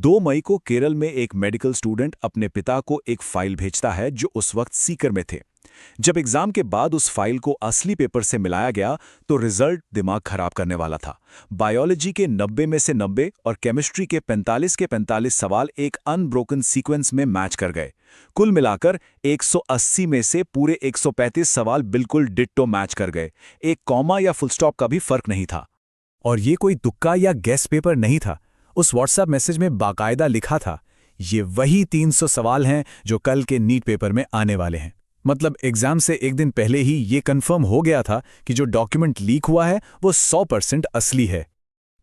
2 मई को केरल में एक मेडिकल स्टूडेंट अपने पिता को एक फाइल भेजता है जो उस वक्त सीकर में थे। जब एग्जाम के बाद उस फाइल को असली पेपर से मिलाया गया तो रिजल्ट दिमाग खराब करने वाला था। बायोलॉजी के 90 में से 90 और केमिस्ट्री के 45 के 45 सवाल एक अनब्रोकन सीक्वेंस में मैच कर गए। कुल मिलाकर 180 में से पूरे 135 सवाल बिल्कुल डिट्टो मैच कर गए। एक कॉमा या फुल स्टॉप का भी फर्क नहीं था। और ये कोई तुक्का या गेस पेपर नहीं था। उस व्हाट्सएप मैसेज में बाकायदा लिखा था, ये वही 300 सवाल हैं जो कल के नीट पेपर में आने वाले हैं। मतलब एग्जाम से एक दिन पहले ही ये कंफर्म हो गया था कि जो डॉक्यूमेंट लीक हुआ है वो 100% असली है।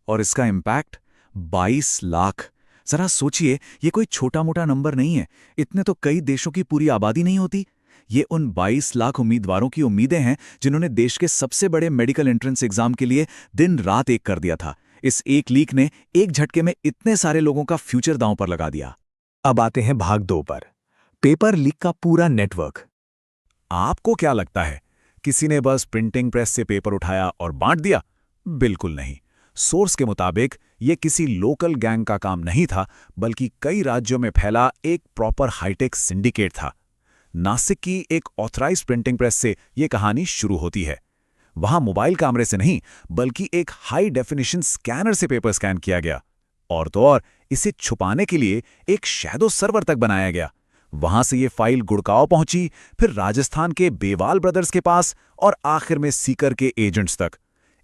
और इसका इम्पैक्ट 22 लाख। जरा सोचिए, ये कोई छोटा मोटा नंबर नहीं है। इतने तो कई देशों की पूरी आबादी नहीं होती। ये उन 22 लाख उम्मीदवारों की उम्मीदें हैं जिन्होंने देश के सबसे बड़े मेडिकल एंट्रेंस एग्जाम के लिए दिन रात एक कर दिया था। इस एक लीक ने एक झटके में इतने सारे लोगों का फ्यूचर दांव पर लगा दिया। अब आते हैं भाग 2 पर, पेपर लीक का पूरा नेटवर्क। आपको क्या लगता है, किसी ने बस प्रिंटिंग प्रेस से पेपर उठाया और बांट दिया? बिल्कुल नहीं। सोर्स के मुताबिक ये किसी लोकल गैंग का काम नहीं था, बल्कि कई राज्यों में फैला एक प्रॉपर हाईटेक सिंडिकेट था। नासिक की एक ऑथराइज्ड प्रिंटिंग प्रेस से ये कहानी शुरू होती है। वहां मोबाइल कैमरे से नहीं, बल्कि एक हाई डेफिनेशन स्कैनर से पेपर स्कैन किया गया। और तो और इसे छुपाने के लिए एक शैडो सर्वर तक बनाया गया। वहां से ये फाइल गुड़गांव पहुंची, फिर राजस्थान के बेवाल ब्रदर्स के पास और आखिर में सीकर के एजेंट्स तक,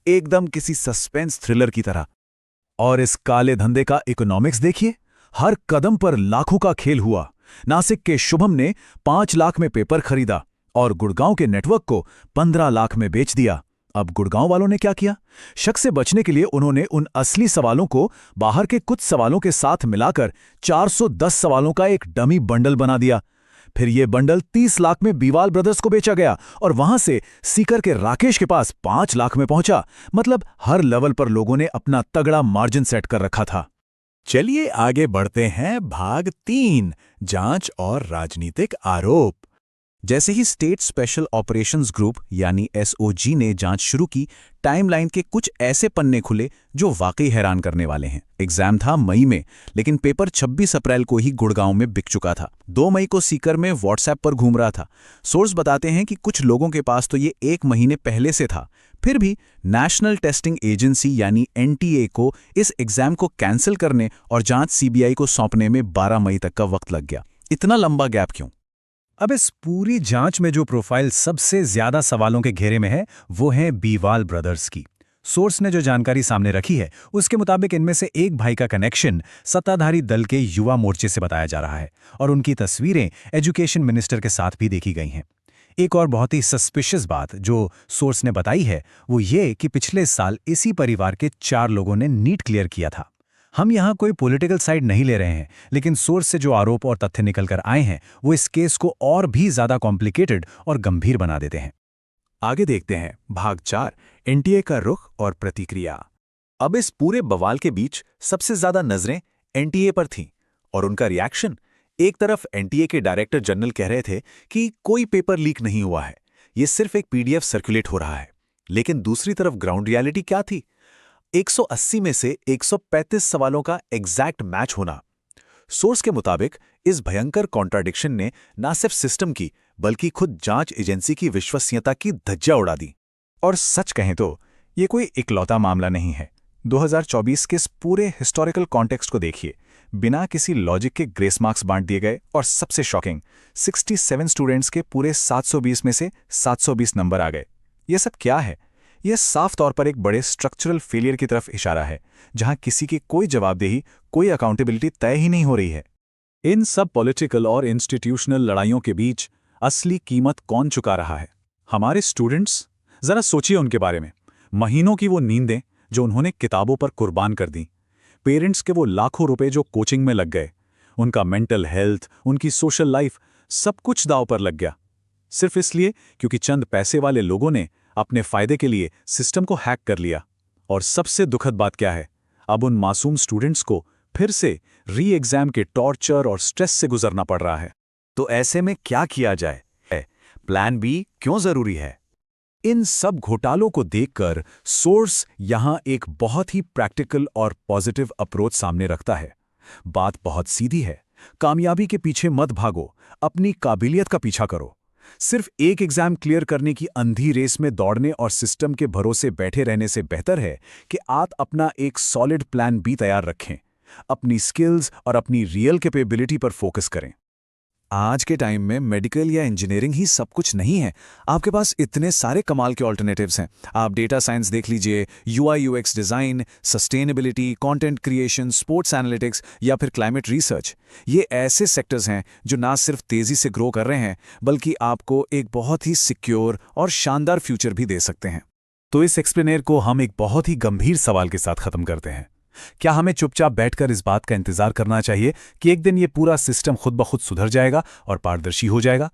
एकदम किसी सस्पेंस थ्रिलर की तरह। और इस काले धंधे का इकोनॉमिक्स देखिए, हर कदम पर लाखों का खेल हुआ। नासिक के शुभम ने 5 लाख में पेपर खरीदा और गुड़गांव के नेटवर्क को 15 लाख में बेच दिया। अब गुड़गांव वालों ने क्या किया? शक से बचने के लिए उन्होंने उन असली सवालों को बाहर के कुछ सवालों के साथ मिलाकर 410 सवालों का एक डमी बंडल बना दिया। फिर यह बंडल 30 लाख में बीवाल ब्रदर्स को बेचा गया और वहां से सीकर के राकेश के पास 5 लाख में पहुंचा। मतलब हर लेवल पर लोगों ने अपना तगड़ा मार्जिन सेट कर रखा था। चलिए आगे बढ़ते हैं, भाग 3, जांच और राजनीतिक आरोप। जैसे ही स्टेट स्पेशल ऑपरेशंस ग्रुप यानी एसओजी ने जांच शुरू की, टाइमलाइन के कुछ ऐसे पन्ने खुले जो वाकई हैरान करने वाले हैं। एग्जाम था मई में, लेकिन पेपर 26 अप्रैल को ही गुड़गांव में बिक चुका था। 2 मई को सीकर में व्हाट्सएप पर घूम रहा था। सोर्स बताते हैं कि कुछ लोगों के पास तो ये 1 महीने पहले से था। फिर भी नेशनल टेस्टिंग एजेंसी यानी एनटीए को इस एग्जाम को कैंसिल करने और जांच सीबीआई को सौंपने में 12 मई तक का वक्त लग गया। इतना लंबा गैप क्यों? अब इस पूरी जांच में जो प्रोफाइल सबसे ज्यादा सवालों के घेरे में है वो है बीवाल ब्रदर्स की। सोर्स ने जो जानकारी सामने रखी है उसके मुताबिक इनमें से एक भाई का कनेक्शन सत्ताधारी दल के युवा मोर्चे से बताया जा रहा है और उनकी तस्वीरें एजुकेशन मिनिस्टर के साथ भी देखी गई हैं। एक और बहुत ही सस्पिशियस बात जो सोर्स ने बताई है वो ये कि पिछले साल इसी परिवार के 4 लोगों ने नीट क्लियर किया था। हम यहाँ कोई पॉलिटिकल साइड नहीं ले रहे हैं, लेकिन सोर्स से जो आरोप और तथ्य निकल कर आए हैं वो इस केस को और भी ज्यादा कॉम्प्लिकेटेड और गंभीर बना देते हैं। आगे देखते हैं, भाग 4, एनटीए का रुख और प्रतिक्रिया। अब इस पूरे बवाल के बीच सबसे ज्यादा नजरें एनटीए पर थीं और उनका रिएक्शन। एक तरफ एनटीए के डायरेक्टर जनरल कह रहे थे कि कोई पेपर लीक नहीं हुआ है, ये सिर्फ एक पीडीएफ सर्कुलेट हो रहा है। लेकिन दूसरी तरफ ग्राउंड रियलिटी क्या थी? 180 में से 135 सवालों का एग्जैक्ट मैच होना। सोर्स के मुताबिक इस भयंकर कॉन्ट्राडिक्शन ने न सिर्फ सिस्टम की बल्कि खुद जांच एजेंसी की विश्वसनीयता की धज्जियां उड़ा दी। और सच कहें तो ये कोई इकलौता मामला नहीं है। 2024 के इस पूरे हिस्टोरिकल कॉन्टेक्स्ट को देखिए। बिना किसी लॉजिक के ग्रेस मार्क्स बांट दिए गए और सबसे शॉकिंग 67 स्टूडेंट्स के पूरे 720 में से 720 नंबर आ गए। ये सब क्या है? यह साफ तौर पर एक बड़े स्ट्रक्चरल फेलियर की तरफ इशारा है, जहां किसी की कोई जवाबदेही, कोई अकाउंटेबिलिटी तय ही नहीं हो रही है। इन सब पॉलिटिकल और इंस्टीट्यूशनल लड़ाइयों के बीच असली कीमत कौन चुका रहा है? हमारे स्टूडेंट्स। जरा सोचिए उनके बारे में। महीनों की वो नींदें जो उन्होंने किताबों पर कुर्बान कर दी, पेरेंट्स के वो लाखों रुपए जो कोचिंग में लग गए, उनका मेंटल हेल्थ, उनकी सोशल लाइफ, सब कुछ दांव पर लग गया, सिर्फ इसलिए क्योंकि चंद पैसे वाले लोगों ने अपने फायदे के लिए सिस्टम को हैक कर लिया। और सबसे दुखद बात क्या है? अब उन मासूम स्टूडेंट्स को फिर से री एग्जाम के टॉर्चर और स्ट्रेस से गुजरना पड़ रहा है। तो ऐसे में क्या किया जाए? प्लान बी क्यों जरूरी है? इन सब घोटालों को देखकर सोर्स यहां एक बहुत ही प्रैक्टिकल और पॉजिटिव अप्रोच सामने रखता है। बात बहुत सीधी है। कामयाबी के पीछे मत भागो, अपनी काबिलियत का पीछा करो। सिर्फ एक एग्जाम क्लियर करने की अंधी रेस में दौड़ने और सिस्टम के भरोसे बैठे रहने से बेहतर है कि आप अपना एक सॉलिड प्लान बी तैयार रखें, अपनी स्किल्स और अपनी रियल कैपेबिलिटी पर फोकस करें। आज के टाइम में मेडिकल या इंजीनियरिंग ही सब कुछ नहीं है। आपके पास इतने सारे कमाल के ऑल्टरनेटिव्स हैं। आप डेटा साइंस देख लीजिए, UI UX design, sustainability, content creation, sports analytics या फिर क्लाइमेट रिसर्च। ये ऐसे सेक्टर्स हैं जो ना सिर्फ तेज़ी से ग्रो कर रहे हैं, बल्कि आपको एक बहुत ही सिक्योर और शानदार फ्यूचर भी दे सकते हैं। तो इस एक्सप्लेनेर को हम एक बहुत ही गंभीर सवाल के साथ खत्म करते हैं। क्या हमें चुपचाप बैठकर इस बात का इंतजार करना चाहिए कि एक दिन ये पूरा सिस्टम खुद ब खुद सुधर जाएगा और पारदर्शी हो जाएगा?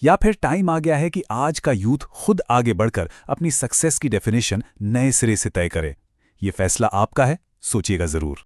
या फिर टाइम आ गया है कि आज का यूथ खुद आगे बढ़कर अपनी सक्सेस की डेफिनेशन नए सिरे से तय करे? ये फैसला आपका है, सोचिएगा जरूर।